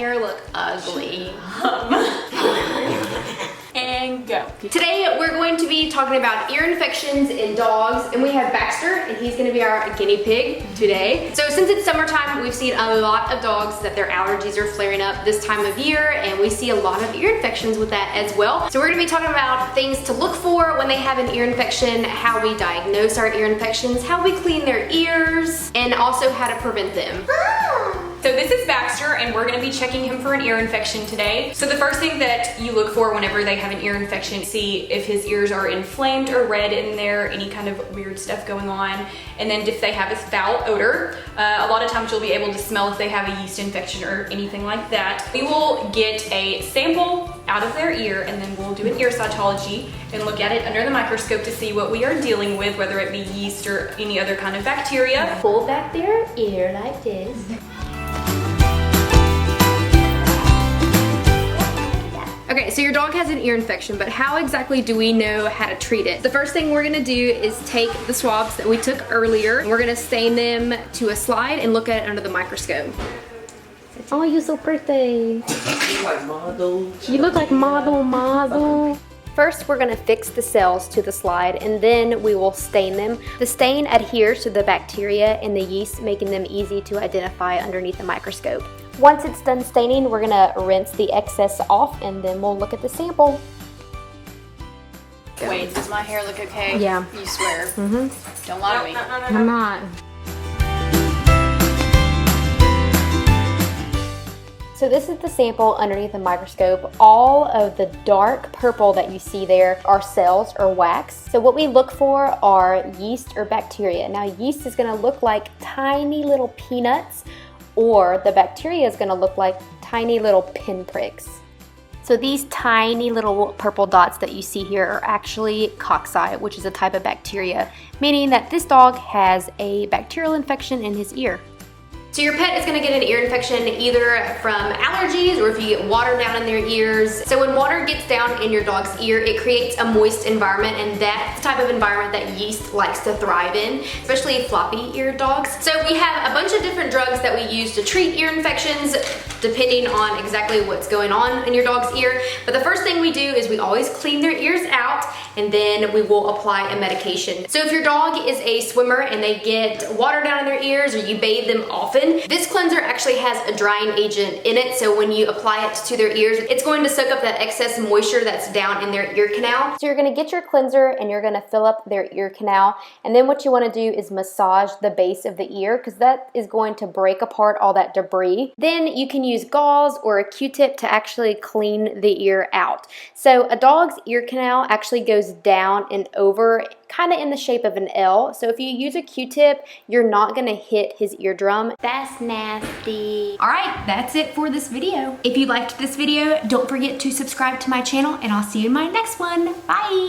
hair look ugly. And go. Today we're going to be talking about ear infections in dogs, and we have Baxter, and he's going to be our guinea pig today. So since it's summertime, we've seen a lot of dogs that their allergies are flaring up this time of year, and we see a lot of ear infections with that as well. So we're going to be talking about things to look for when they have an ear infection, how we diagnose our ear infections, how we clean their ears, and also how to prevent them. So this is Baxter, and we're gonna be checking him for an ear infection today. So the first thing that you look for whenever they have an ear infection, see if his ears are inflamed or red in there, any kind of weird stuff going on. And then if they have a foul odor, a lot of times you'll be able to smell if they have a yeast infection or anything like that. We will get a sample out of their ear, and then we'll do an ear cytology and look at it under the microscope to see what we are dealing with, whether it be yeast or any other kind of bacteria. Pull back their ear like this. Okay, so your dog has an ear infection, but how exactly do we know how to treat it? The first thing we're gonna do is take the swabs that we took earlier, and we're gonna stain them to a slide and look at it under the microscope. Oh, you're so pretty. You like model. You look like model. First, we're gonna fix the cells to the slide, and then we will stain them. The stain adheres to the bacteria and the yeast, making them easy to identify underneath the microscope. Once it's done staining, we're gonna rinse the excess off, and then we'll look at the sample. Wait, does my hair look okay? Yeah. You swear? Mm-hmm. Don't lie to me. I'm not. So this is the sample underneath the microscope. All of the dark purple that you see there are cells or wax. So what we look for are yeast or bacteria. Now yeast is gonna look like tiny little peanuts, or the bacteria is gonna look like tiny little pinpricks. So these tiny little purple dots that you see here are actually cocci, which is a type of bacteria, meaning that this dog has a bacterial infection in his ear. So your pet is gonna get an ear infection either from allergies or if you get water down in their ears. So when water gets down in your dog's ear, it creates a moist environment, and that's the type of environment that yeast likes to thrive in, especially floppy-eared dogs. So we have a bunch of different drugs that we use to treat ear infections depending on exactly what's going on in your dog's ear. But the first thing we do is we always clean their ears out, and then we will apply a medication. So if your dog is a swimmer and they get water down in their ears, or you bathe them often, this cleanser actually has a drying agent in it, so when you apply it to their ears, it's going to soak up that excess moisture that's down in their ear canal. So you're gonna get your cleanser and you're gonna fill up their ear canal, and then what you wanna do is massage the base of the ear, because that is going to break apart all that debris. Then you can use gauze or a Q-tip to actually clean the ear out. So a dog's ear canal actually goes down and over, kind of in the shape of an L. So if you use a Q-tip, you're not gonna hit his eardrum. That's nasty. All right, that's it for this video. If you liked this video, don't forget to subscribe to my channel, and I'll see you in my next one. Bye.